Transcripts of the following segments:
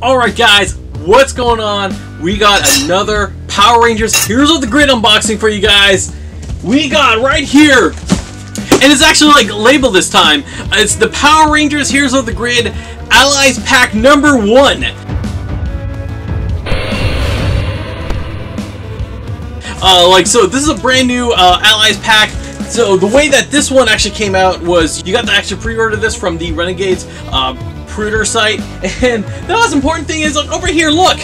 Alright guys, what's going on? We got another Power Rangers Heroes of the Grid unboxing for you guys. We got right here, and it's actually like labeled this time. It's the Power Rangers Heroes of the Grid Allies Pack number 1. So this is a brand new Allies pack. So the way that this one actually came out was you got to actually pre-order this from the Renegades pre-order site, and the most important thing is, like, over here, look,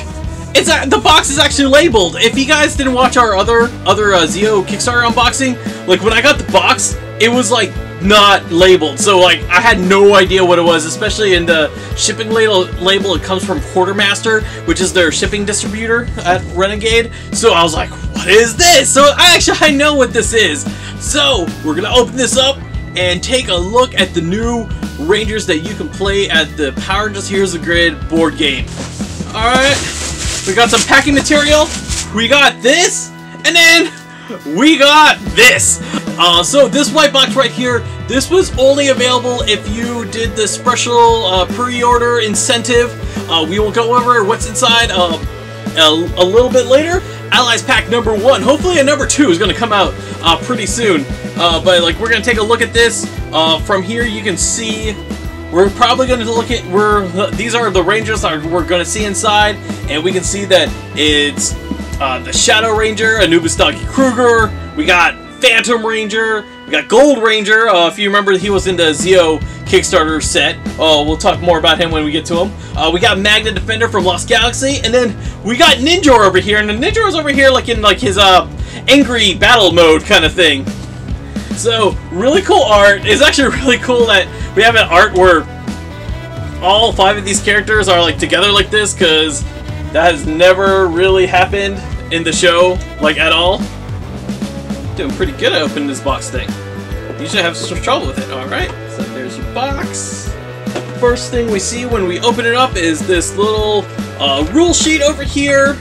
it's the box is actually labeled. If you guys didn't watch our other Zeo Kickstarter unboxing, like when I got the box, it was like not labeled, so like I had no idea what it was, especially in the shipping label. It comes from Quartermaster, which is their shipping distributor at Renegade. So I was like, what is this? So I know what this is. So we're gonna open this up and take a look at the new Rangers that you can play at the Power Rangers Heroes of the Grid board game. Alright, we got some packing material, we got this, and then we got this. So this white box right here, this was only available if you did the special pre-order incentive. We will go over what's inside a little bit later. Allies pack number 1. Hopefully a number 2 is going to come out pretty soon. But like, we're going to take a look at this. From here you can see, we're probably going to look at, these are the Rangers that we're going to see inside, and we can see that it's the Shadow Ranger, Anubis Doggy Kruger, we got Phantom Ranger, we got Gold Ranger. If you remember, he was in the Zeo Kickstarter set. We'll talk more about him when we get to him. We got Magna Defender from Lost Galaxy, and then we got Ninjor over here, and the Ninjor is over here like in like his angry battle mode kind of thing. So really cool art. It's actually really cool that we have an art where all 5 of these characters are like together like this, because that has never really happened in the show, like, at all. Doing pretty good at opening this box thing. Usually have some trouble with it. Alright, so there's your box. First thing we see when we open it up is this little rule sheet over here.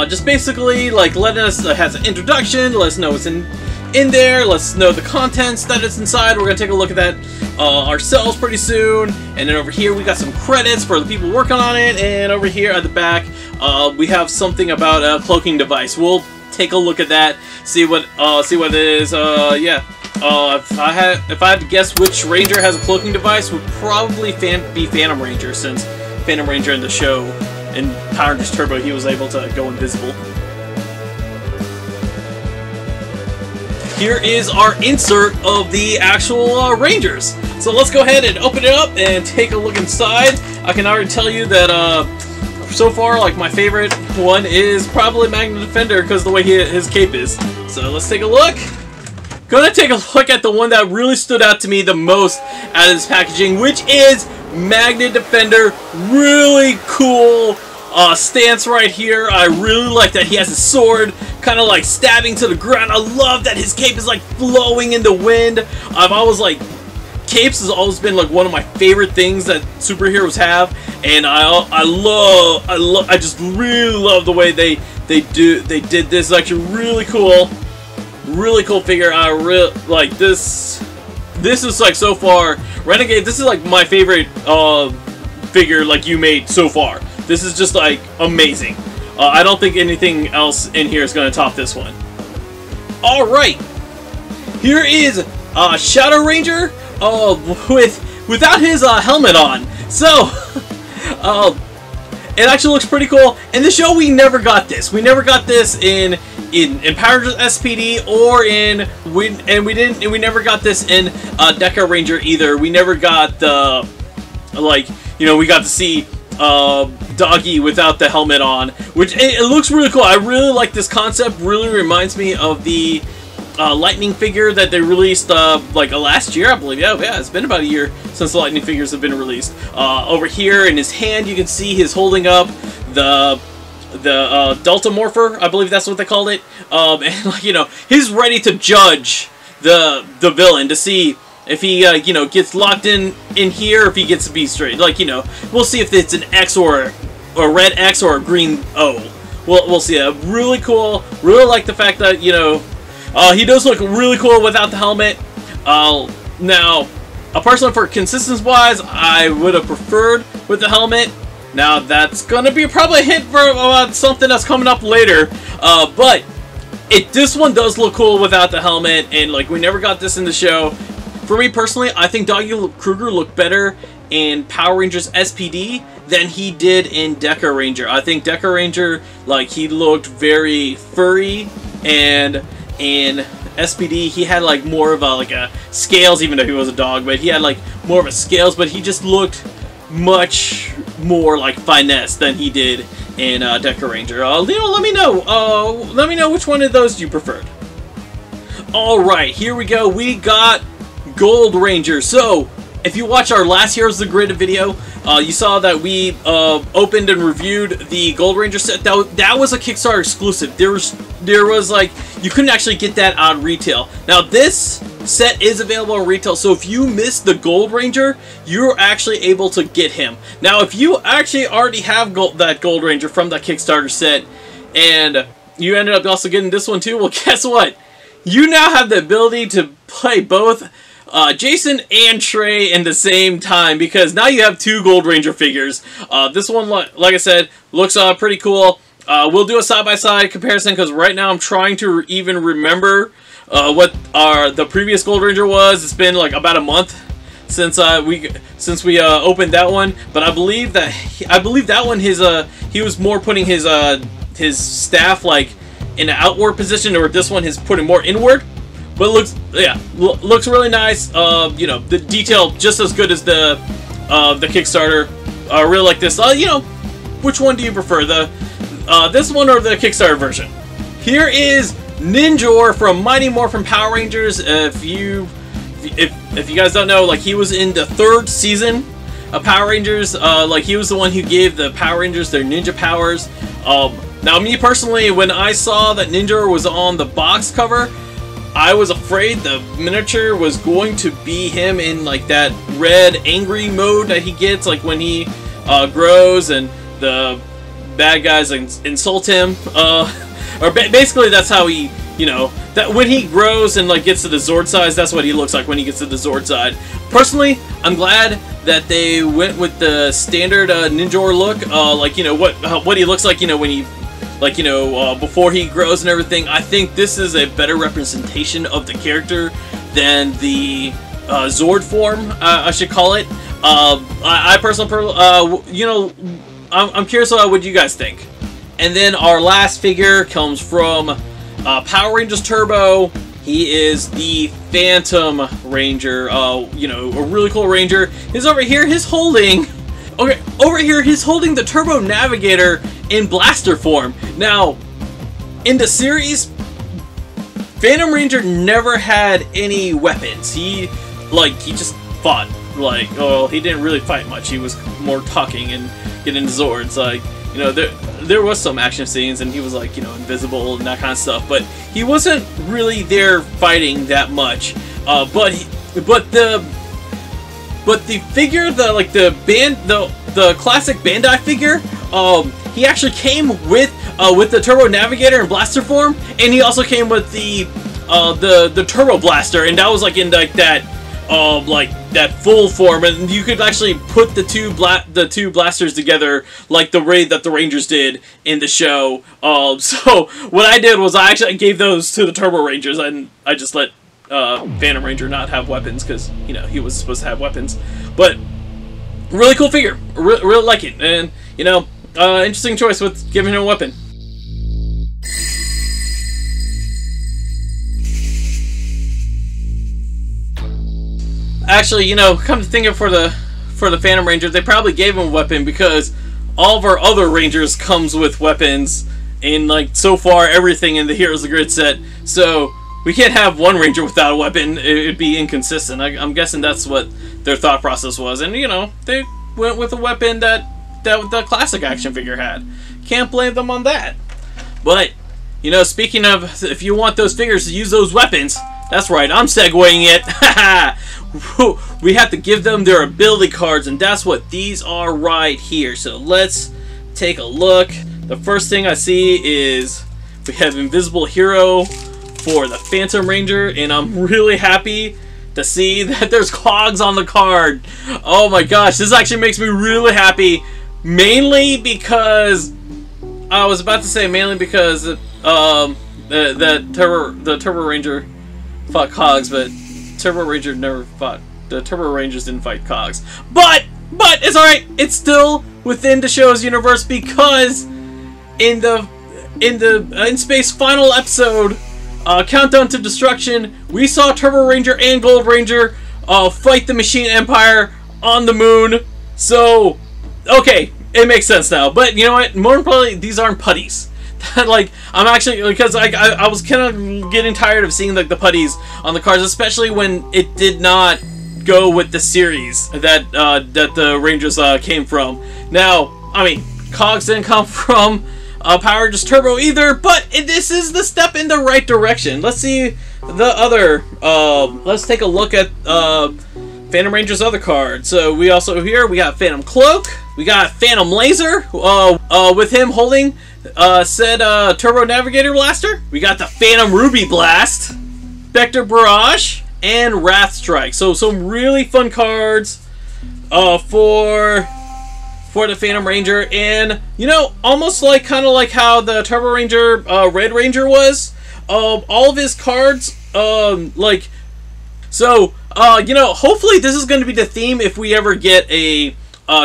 Just basically like letting us, has an introduction, let us know what's in there, let us know the contents that is inside. We're going to take a look at that ourselves pretty soon. And then over here we got some credits for the people working on it, and over here at the back we have something about a cloaking device. We'll take a look at that, see what it is. Yeah. If I had to guess which Ranger has a cloaking device, would probably be Phantom Ranger, since Phantom Ranger in the show, in Power Rangers Turbo, he was able to go invisible. Here is our insert of the actual Rangers. So let's go ahead and open it up and take a look inside. I can already tell you that so far, like, my favorite one is probably Magna Defender, because the way his cape is. So let's take a look. Gonna take a look at the one that really stood out to me the most out of this packaging, which is Magna Defender. Really cool stance right here. I really like that he has a sword kind of like stabbing to the ground. I love that his cape is like flowing in the wind. I've always like, capes has always been like one of my favorite things that superheroes have, and I just really love the way they did this. It's actually really cool figure. I really like this. This is like, so far, Renegade, this is like my favorite figure like you made so far. This is just like amazing. I don't think anything else in here is going to top this one. Alright, here is Shadow Ranger without his helmet on. So it actually looks pretty cool. In the show, we never got this. We never got this in Power Rangers S.P.D. or we never got this in Deca Ranger either. We never got the, like, you know, we got to see Doggy without the helmet on, which it looks really cool. I really like this concept. Really reminds me of the Lightning figure that they released like last year, I believe. Yeah, it's been about a year since the Lightning figures have been released. Over here in his hand, you can see he's holding up the Delta Morpher, I believe that's what they called it. And like, you know, he's ready to judge the villain to see if he you know, gets locked in here, or if he gets to be straight. Like, you know, we'll see if it's an X or a red X or a green O. We'll see. Really cool. Really like the fact that, you know, he does look really cool without the helmet. Now, personally, for consistency wise, I would have preferred with the helmet. Now that's gonna be probably a hint for something that's coming up later, but this one does look cool without the helmet, and like we never got this in the show. For me personally, I think Doggy Kruger looked better in Power Rangers SPD than he did in Deca Ranger. I think Deca Ranger, like, he looked very furry, and in SPD he had like more of a scales, even though he was a dog, but he had like more of a scales, but he just looked much more like finesse than he did in Deca Ranger. Let me know which one of those you preferred. Alright, here we go. We got Gold Ranger. So if you watch our last Heroes of the Grid video, you saw that we opened and reviewed the Gold Ranger set. That was a Kickstarter exclusive. There was like, you couldn't actually get that on retail. Now this set is available on retail, so if you missed the Gold Ranger, you're actually able to get him. Now if you actually already have that Gold Ranger from that Kickstarter set, and you ended up also getting this one too, well, guess what? You now have the ability to play both Jason and Trey in the same time, because now you have 2 Gold Ranger figures. This one, like I said, looks pretty cool. We'll do a side-by-side comparison, because right now I'm trying to even remember what the previous Gold Ranger was. It's been like about a month since we opened that one, but I believe that one he was more putting his staff like in an outward position, or this one is putting more inward. But it looks really nice. You know, the detail just as good as the Kickstarter. I really like this. You know, which one do you prefer, this one or the Kickstarter version? Here is Ninjor from Mighty Morphin Power Rangers. If you guys don't know, like, he was in the 3rd season of Power Rangers. Like, he was the one who gave the Power Rangers their ninja powers. Now, me personally, when I saw that Ninjor was on the box cover, I was afraid the miniature was going to be him in like that red angry mode that he gets, like when he grows and the bad guys insult him. Or basically that's how he, you know, that when he grows and like gets to the Zord size, that's what he looks like when he gets to the Zord side. Personally, I'm glad that they went with the standard Ninjor look, like, you know, what he looks like, you know, when he, like, you know, before he grows and everything. I think this is a better representation of the character than the Zord form, I should call it. I personally, you know, I'm curious about what you guys think. And then our last figure comes from Power Rangers Turbo. He is the Phantom Ranger. You know, a really cool Ranger. He's over here. He's holding... Okay, over here, he's holding the Turbo Navigator in blaster form. Now, in the series, Phantom Ranger never had any weapons. He just fought. Like, oh, he didn't really fight much. He was more talking and getting Zords. Like, you know, there was some action scenes, and he was, like, you know, invisible and that kind of stuff. But he wasn't really there fighting that much. But the figure, the classic Bandai figure, he actually came with the Turbo Navigator in blaster form, and he also came with the Turbo Blaster, and that was like in like that full form, and you could actually put the two blasters together like the way that the Rangers did in the show. So what I did was I actually gave those to the Turbo Rangers, and I just let Phantom Ranger not have weapons, because, you know, he was supposed to have weapons. But really cool figure, really like it, and, you know, interesting choice with giving him a weapon. Actually, you know, come to think of it, for the Phantom Ranger, they probably gave him a weapon because all of our other Rangers comes with weapons in, like, so far everything in the Heroes of the Grid set. So we can't have one Ranger without a weapon. It'd be inconsistent. I'm guessing that's what their thought process was. And, you know, they went with a weapon that the classic action figure had. Can't blame them on that. But, you know, speaking of, if you want those figures to use those weapons, that's right, I'm segueing it. We have to give them their ability cards, and that's what these are right here. So let's take a look. The first thing I see is we have Invisible Hero for the Phantom Ranger, and I'm really happy to see that there's cogs on the card. Oh my gosh, this actually makes me really happy mainly because I was about to say mainly because the Turbo Ranger fought Cogs, but Turbo Ranger never fought. The Turbo Rangers didn't fight Cogs, but it's alright. It's still within the show's universe because in the In Space final episode, Countdown to Destruction, we saw Turbo Ranger and Gold Ranger fight the Machine Empire on the moon. So, okay, it makes sense now. But you know what? More importantly, these aren't putties. Like, I'm actually, because I was kind of getting tired of seeing like the putties on the cards, especially when it did not go with the series that that the Rangers came from. Now, I mean, Cogs didn't come from Power Rangers Turbo either, but this is the step in the right direction. Let's see the other. Let's take a look at Phantom Ranger's other cards. So we also here we got Phantom Cloak, we got Phantom Laser, with him holding said Turbo Navigator Blaster. We got the Phantom Ruby Blast, Vector Barrage, and Wrath Strike. So some really fun cards for the Phantom Ranger, and you know, almost like kind of like how the Turbo Ranger Red Ranger was. All of his cards, like, so you know, hopefully this is going to be the theme if we ever get a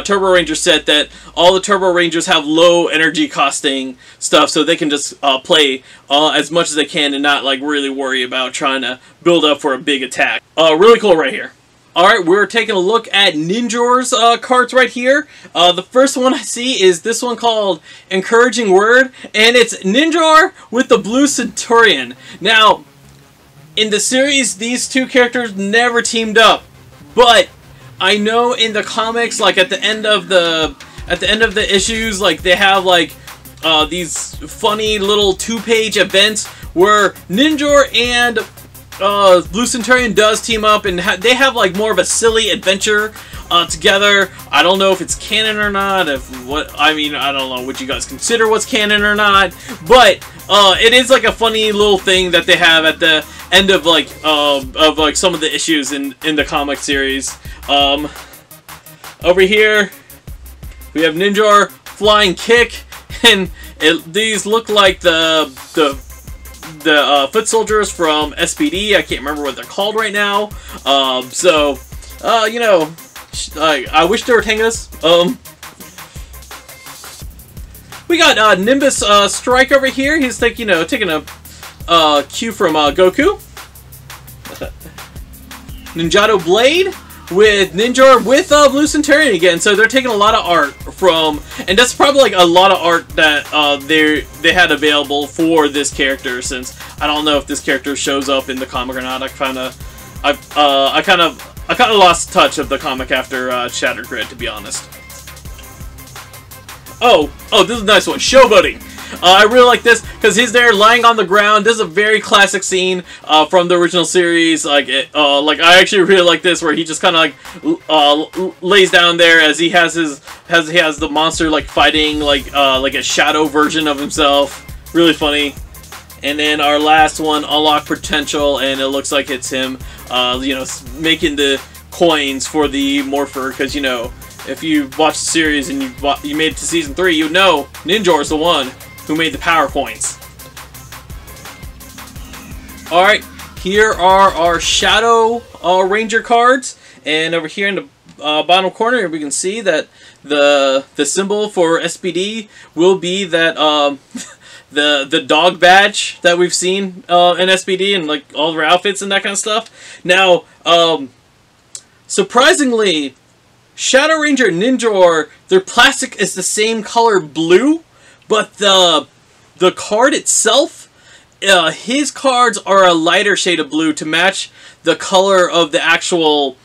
Turbo Ranger set, that all the Turbo Rangers have low energy costing stuff, so they can just play as much as they can and not like really worry about trying to build up for a big attack. Really cool right here. Alright, we're taking a look at Ninjor's cards right here. The first one I see is this one called Encouraging Word, and it's Ninjor with the Blue Centurion. Now, in the series, these two characters never teamed up, but I know in the comics, like at the end of the issues, like they have like these funny little 2-page events where Ninjor and Blue Centurion does team up, and they have like more of a silly adventure together. I don't know if it's canon or not. I don't know what you guys consider what's canon or not, but it is like a funny little thing that they have at the end of like some of the issues in the comic series. Over here we have Ninjor Flying Kick, and these look like the foot soldiers from S.P.D. I can't remember what they're called right now. You know, I wish they were Tengas. We got Nimbus Strike over here. He's like, you know, taking a cue from Goku. Ninjato Blade with Ninjor with Blue Centurion again. So they're taking a lot of art from, and that's probably like a lot of art that they had available for this character, since I don't know if this character shows up in the comic or not. I kind of lost touch of the comic after Shattered Grid, to be honest. Oh, this is a nice one. Showboating. I really like this because he's there lying on the ground. This is a very classic scene from the original series. Like I actually really like this, where he just kind of like lays down there as he has the monster like fighting like a shadow version of himself. Really funny. And then our last one, Unlock Potential, and it looks like it's him, you know, making the coins for the Morpher, because you know, if you watch the series and you made it to season 3, you know Ninjor is the one who made the power coins. Alright, here are our Shadow Ranger cards, and over here in the bottom corner we can see that the symbol for S.P.D will be that the dog badge that we've seen in S.P.D and like all their outfits and that kind of stuff. Now, surprisingly, Shadow Ranger and Ninjor, their plastic is the same color blue, but the card itself, his cards are a lighter shade of blue to match the color of the actual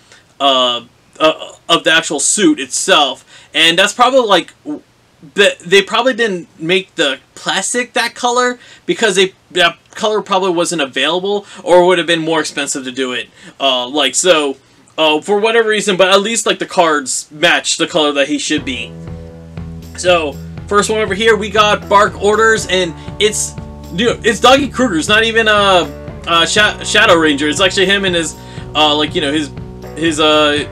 suit itself. And that's probably like, they probably didn't make the plastic that color because that color probably wasn't available, or would have been more expensive to do it. For whatever reason, but at least like the cards match the color that he should be. So first one over here, we got Bark Orders, and it's Doggy Kruger's, not even Shadow Ranger. It's actually him in his like, you know, his I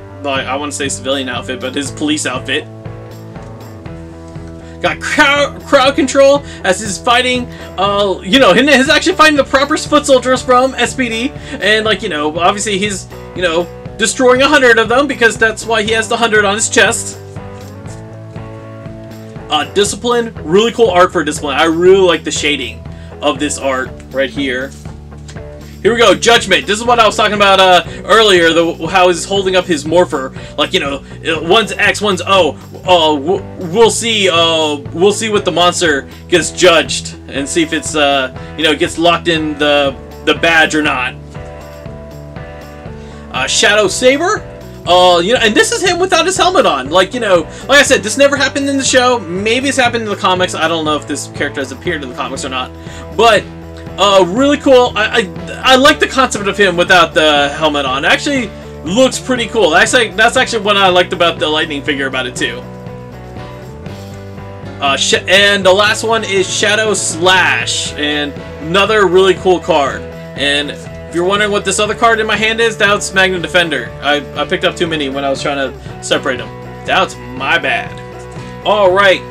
want to say civilian outfit, but his police outfit. Got crowd control as he's fighting, you know, he's actually fighting the proper foot soldiers from SPD, and like, you know, obviously he's, you know, destroying 100 of them because that's why he has the 100 on his chest. Discipline, really cool art for Discipline. I really like the shading of this art right here. Here we go, Judgment. This is what I was talking about earlier, how he's holding up his morpher. Like, you know, one's X, one's O. We'll see what the monster gets judged and see if it's you know, gets locked in the badge or not. Shadow Saber. You know, and this is him without his helmet on. Like, you know, like I said, this never happened in the show. Maybe it's happened in the comics. I don't know if this character has appeared in the comics or not. But really cool. I like the concept of him without the helmet on. It actually looks pretty cool. That's actually what I liked about the Lightning figure about it too. And the last one is Shadow Slash, and another really cool card. And if you're wondering what this other card in my hand is, that's Magna Defender. I picked up too many when I was trying to separate them. That's my bad. Alright,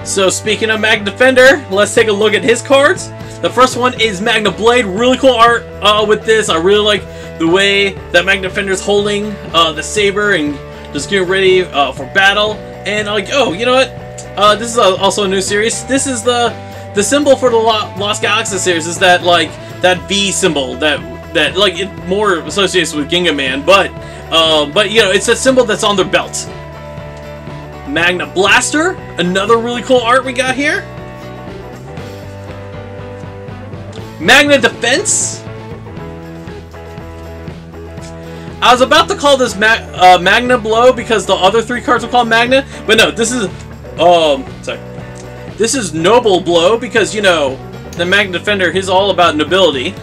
so speaking of Magna Defender, let's take a look at his cards. The first one is Magna Blade. Really cool art with this. I really like the way that Magna Defender's holding the saber and just getting ready for battle. And like, oh, you know what? This is also a new series. This is the symbol for the Lost Galaxy series. Is that like that V symbol that like it more associates with Ginga Man, but you know, it's a symbol that's on their belt. Magna Blaster, another really cool art we got here. Magna Defense. I was about to call this Magna Blow because the other three cards were called Magna, but no, this is sorry. This is Noble Blow because, you know, the Magna Defender, he's all about nobility.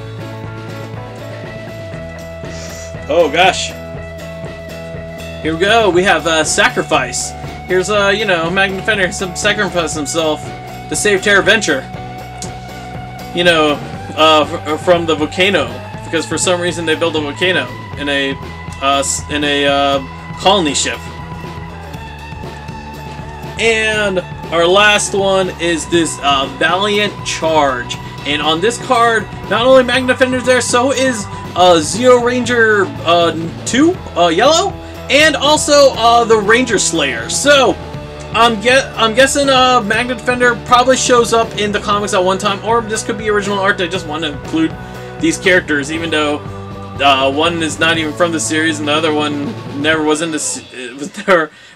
Oh gosh. Here we go. We have Sacrifice. Here's you know, Magna Defender sacrifice himself to save Terra Venture. You know, from the volcano, because for some reason they built a volcano in a colony ship. And our last one is this Valiant Charge, and on this card, not only Magna Defender's there, so is Zeo Ranger 2 Yellow, and also the Ranger Slayer. So I'm guessing Magna Defender probably shows up in the comics at one time, or this could be original art. They just want to include these characters, even though one is not even from the series, and the other one never was in this.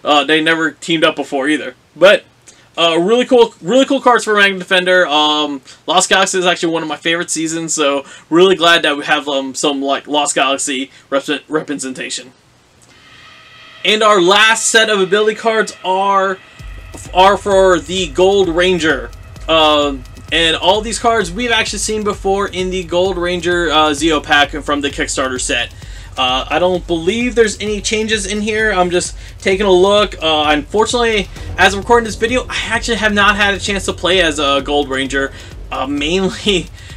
They never teamed up before either. But really cool cards for Magna Defender. Lost Galaxy is actually one of my favorite seasons, so really glad that we have some like Lost Galaxy representation. And our last set of ability cards are for the Gold Ranger. And all these cards we've actually seen before in the Gold Ranger Zeo pack from the Kickstarter set. I don't believe there's any changes in here. I'm just taking a look. Unfortunately, as I'm recording this video, I actually have not had a chance to play as a Gold Ranger.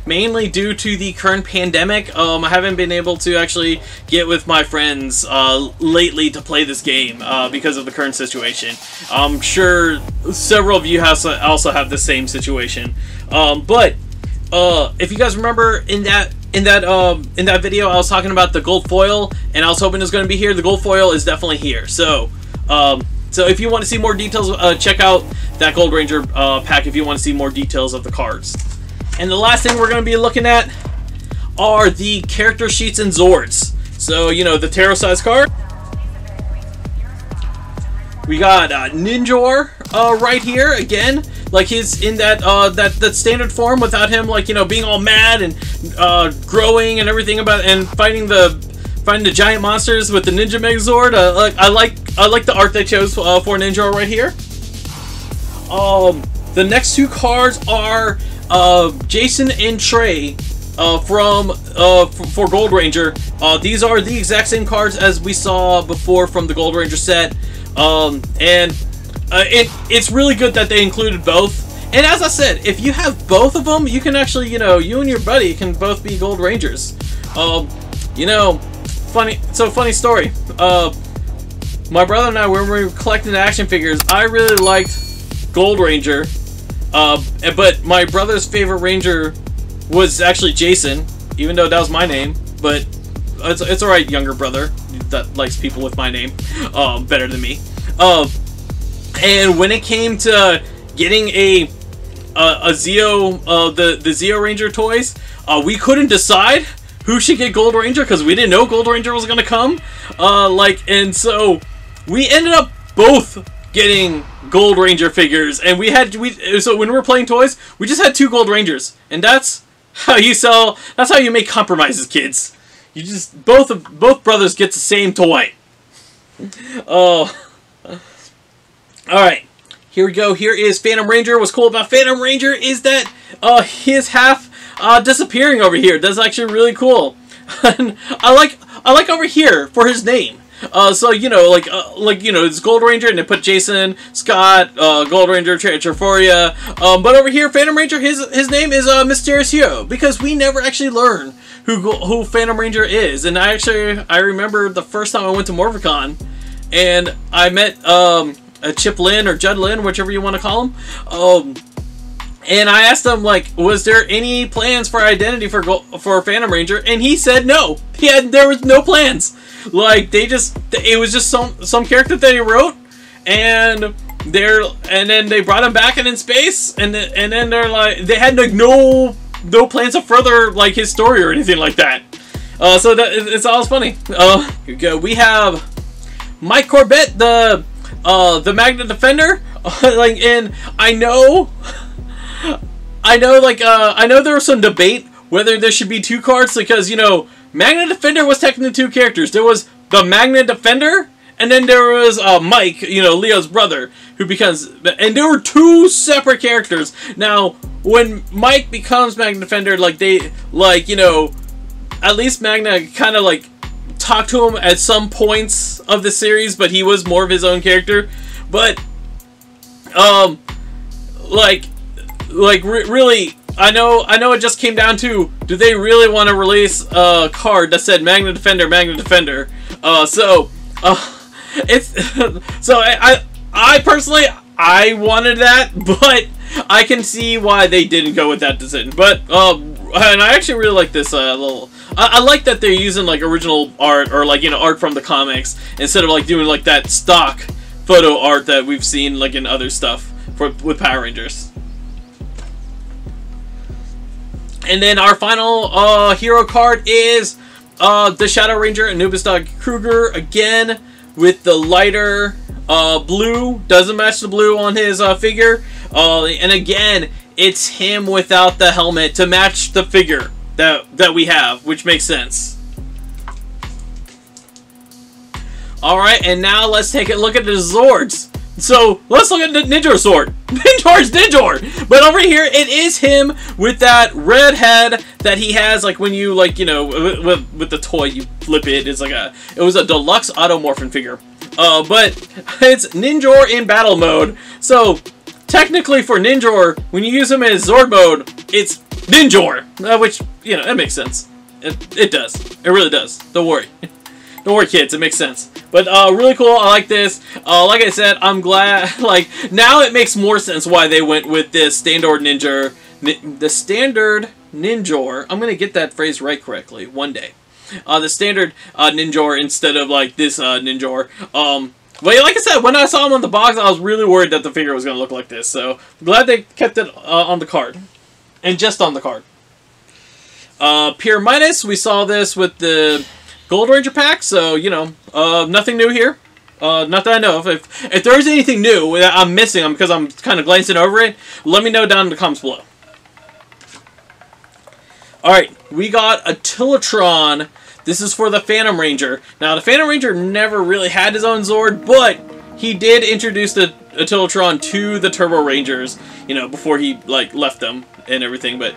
Mainly due to the current pandemic. I haven't been able to actually get with my friends lately to play this game because of the current situation. I'm sure several of you also have the same situation. But if you guys remember in that video, I was talking about the gold foil, and I was hoping it was going to be here. The gold foil is definitely here. So if you want to see more details, check out that Gold Ranger pack if you want to see more details of the cards. And the last thing we're going to be looking at are the character sheets and Zords. So, you know, the tarot size card. We got Ninjor right here again. Like he's in that standard form without him, like, you know, being all mad and growing and everything and fighting the giant monsters with the Ninja Megazord. I like the art they chose for Ninjor right here. The next two cards are Jason and Trey for Gold Ranger. These are the exact same cards as we saw before from the Gold Ranger set, it's really good that they included both. And as I said, if you have both of them, you can actually, you know, you and your buddy can both be Gold Rangers. You know, funny story. My brother and I, when we were collecting the action figures, I really liked Gold Ranger. But my brother's favorite Ranger was actually Jason, even though that was my name. But it's alright, younger brother that likes people with my name better than me. And when it came to getting a Zeo, the Zeo Ranger toys, we couldn't decide who should get Gold Ranger because we didn't know Gold Ranger was gonna come. And so we ended up both getting Gold Ranger figures, and so when we were playing toys, we just had 2 Gold Rangers, and that's how you sell. That's how you make compromises, kids. You just both brothers get the same toy. Oh, all right. Here we go. Here is Phantom Ranger. What's cool about Phantom Ranger is that his half disappearing over here. That's actually really cool. And I like over here for his name. So you know, like you know, it's Gold Ranger, and they put Jason, Scott, Gold Ranger, Triforia. But over here, Phantom Ranger, his name is Mysterious Hero, because we never actually learn who Phantom Ranger is. And I remember the first time I went to MorphicCon, and I met Chip Lynn or Judd Lynn, whichever you want to call him. And I asked him, like, was there any plans for identity for Phantom Ranger? And he said no. There was no plans. Like, it was just some character that he wrote, and then they brought him back in space, and then they're like, they had like no plans to further like his story or anything like that. So it's always funny. Here we go. We have Mike Corbett, the Magna Defender. Like, and I know there was some debate whether there should be 2 cards, because, you know, Magna Defender was technically 2 characters. There was the Magna Defender, and then there was Mike, you know, Leo's brother, who becomes, and there were 2 separate characters. Now, when Mike becomes Magna Defender, like, you know, at least Magna kind of like talked to him at some points of the series, but he was more of his own character. But really, I know it just came down to, do they really want to release a card that said Magna Defender, Magna Defender? I personally, I wanted that, but I can see why they didn't go with that decision. But and I actually really like this little. I like that they're using like original art, or like, you know, art from the comics, instead of like doing like that stock photo art that we've seen like in other stuff with Power Rangers. And then our final hero card is the Shadow Ranger, Anubis Dog Kruger, again with the lighter blue. Doesn't match the blue on his figure. And again, it's him without the helmet to match the figure that we have, which makes sense. Alright, and now let's take a look at the Zords. So, let's look at the Ninjor sword. Ninjor's Ninjor! But over here, it is him with that red head that he has, like, when you, like, you know, with the toy, you flip it. It's like it was a deluxe automorphin figure. But it's Ninjor in battle mode. So, technically for Ninjor, when you use him in Zord mode, it's Ninjor. Which, you know, it makes sense. It does. It really does. Don't worry. Don't worry, kids. It makes sense. But really cool. I like this. Like I said, I'm glad. Like, now it makes more sense why they went with this standard Ninjor. The standard Ninjor. I'm gonna get that phrase right correctly one day. The standard Ninjor instead of like this Ninjor. But like I said, when I saw him on the box, I was really worried that the figure was gonna look like this. So I'm glad they kept it on the card, and just on the card. Pure Minus. We saw this with the Gold Ranger pack, so, you know, nothing new here. Not that I know of. If there is anything new that I'm missing, because I'm kind of glancing over it, let me know down in the comments below. Alright, we got ARTILLATRON. This is for the Phantom Ranger. Now, the Phantom Ranger never really had his own Zord, but he did introduce the ARTILLATRON to the Turbo Rangers, you know, before he, like, left them and everything. But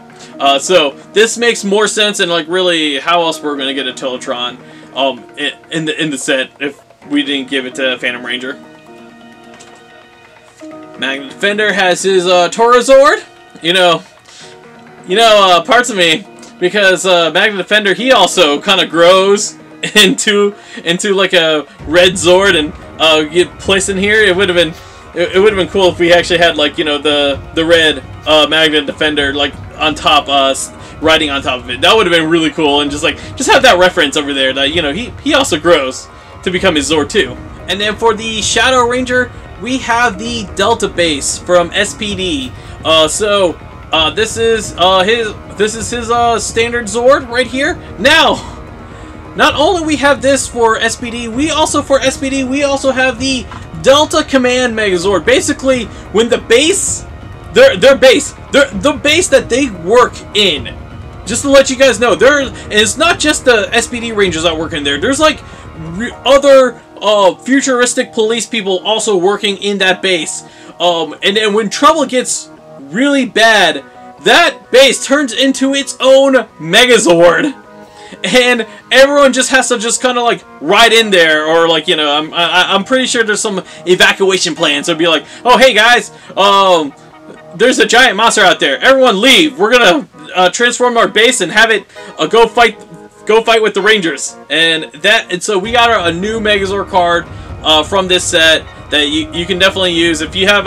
so this makes more sense, and like, really, how else we're gonna get ARTILLATRON in the set if we didn't give it to Phantom Ranger. Magna Defender has his Toro Zord. You know, parts of me, because Magna Defender, he also kind of grows into like a red Zord, and get placed in here. It would have been it would have been cool if we actually had, like, you know, the red Magna Defender, like, on top, riding on top of it. That would have been really cool, and just have that reference over there that, you know, he also grows to become his Zord too. And then for the Shadow Ranger, we have the Delta base from S.P.D. This is his standard Zord right here. Now, not only we have this for S.P.D, we also have the Delta Command Megazord. Basically, when the base, the base that they work in. Just to let you guys know, it's not just the S.P.D Rangers that work in there. There's like other futuristic police people also working in that base. And then when trouble gets really bad, that base turns into its own Megazord. And everyone just has to just kind of like ride in there, or like, you know, I'm pretty sure there's some evacuation plan. So it'd be like, oh hey guys, there's a giant monster out there. Everyone leave. We're gonna transform our base and have it go fight with the Rangers. And so we got a new Megazord card from this set that you can definitely use if you have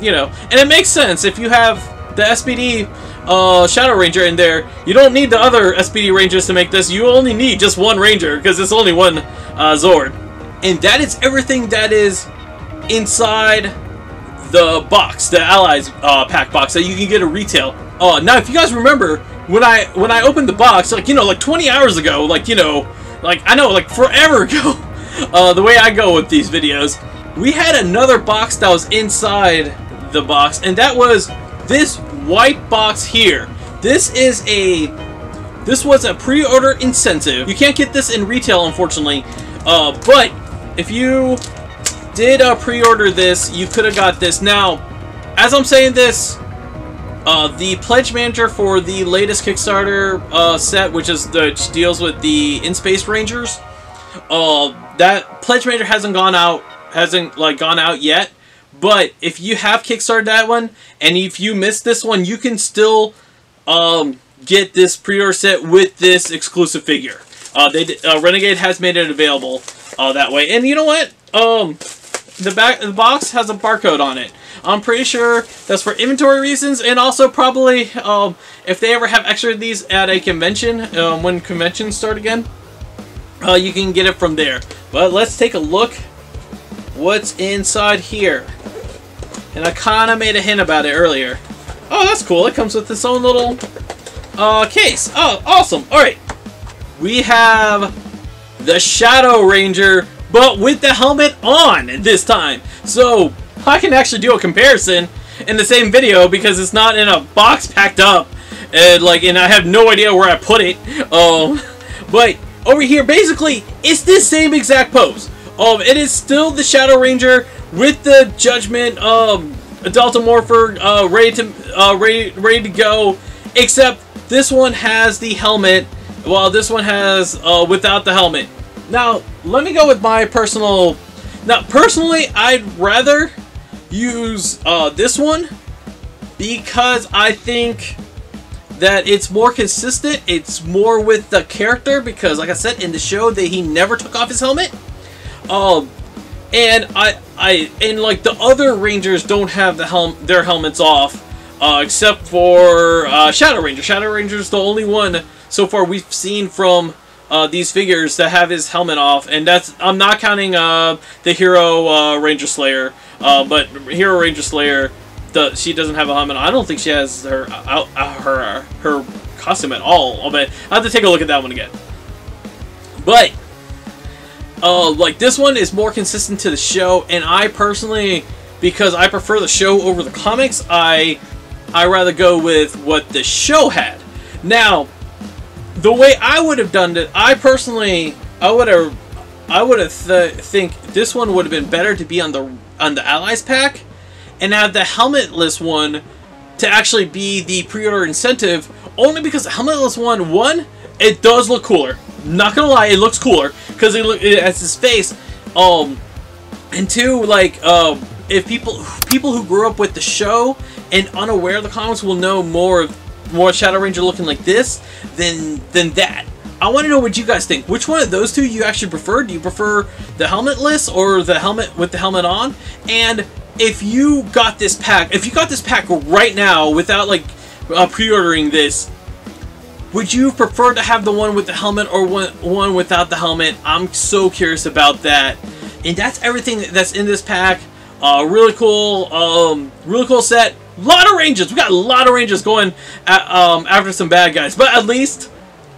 you know, and it makes sense if you have the S.P.D. Shadow Ranger in there. You don't need the other S.P.D Rangers to make this. You only need just one Ranger, because it's only one Zord. And that is everything that is inside the box, the Allies pack box that you can get at retail. Now, if you guys remember, when I opened the box, like, you know, like 20 hours ago, like, you know, like, I know, like forever ago, the way I go with these videos, we had another box that was inside the box, and that was this white box here. This was a pre-order incentive. You can't get this in retail, unfortunately, but if you did pre-order this, you could have got this. Now, as I'm saying this, the pledge manager for the latest Kickstarter set, which deals with the In-Space Rangers, that pledge manager hasn't gone out yet. But if you have Kickstarted that one, and if you missed this one, you can still get this pre-order set with this exclusive figure. Renegade has made it available that way. And you know what? The box has a barcode on it. I'm pretty sure that's for inventory reasons, and also probably if they ever have extra of these at a convention, when conventions start again, you can get it from there. But let's take a look what's inside here. And I kind of made a hint about it earlier. Oh, that's cool. It comes with its own little case. Oh, awesome. Alright. We have the Shadow Ranger, but with the helmet on this time. So, I can actually do a comparison in the same video because it's not in a box packed up. And I have no idea where I put it. But over here, basically, it's the same exact pose. It is still the Shadow Ranger with the Judgment Delta Morpher ready to go, except this one has the helmet, while this one has without the helmet. Now, let me go with my personal. Now, personally, I'd rather use this one because I think that it's more consistent. It's more with the character because, like I said in the show, that he never took off his helmet. And like the other Rangers don't have their helmets off, except for Shadow Ranger. Shadow Ranger's the only one so far we've seen from these figures that have his helmet off, and I'm not counting the Hero Ranger Slayer. But Hero Ranger Slayer, she doesn't have a helmet. I don't think she has her costume at all. But I have to take a look at that one again. But like this one is more consistent to the show, and I personally, because I prefer the show over the comics, I rather go with what the show had. Now, the way I would have done it, I would have think this one would have been better to be on the Allies pack, and have the helmetless one to actually be the pre-order incentive, only because the helmetless one, it does look cooler. Not gonna lie, it looks cooler because it has his face. And two, like if people who grew up with the show and unaware of the comics will know more Shadow Ranger looking like this than that. I want to know what you guys think. Which one of those two you actually prefer? Do you prefer the helmetless or the helmet with the helmet on? And if you got this pack, right now without like pre-ordering this, would you prefer to have the one with the helmet or one without the helmet? I'm so curious about that. And that's everything that's in this pack. Really cool set. A lot of ranges. We got a lot of ranges going after some bad guys. But at least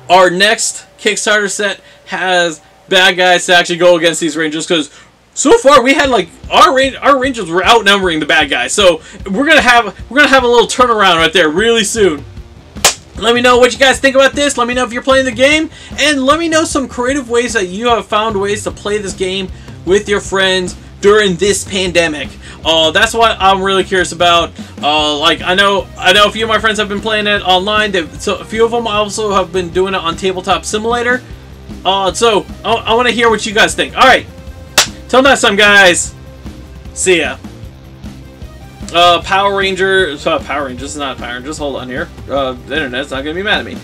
our next Kickstarter set has bad guys to actually go against these rangers, because so far we had like our rangers were outnumbering the bad guys. So we're gonna have a little turnaround right there really soon. Let me know what you guys think about this. Let me know if you're playing the game, and let me know some creative ways that you have found ways to play this game with your friends during this pandemic. That's what I'm really curious about. Like I know a few of my friends have been playing it online. So a few of them also have been doing it on Tabletop Simulator. So I want to hear what you guys think. All right, till next time, guys. See ya. Power Ranger. Power Rangers is not Power Rangers. Hold on here. The internet's not gonna be mad at me.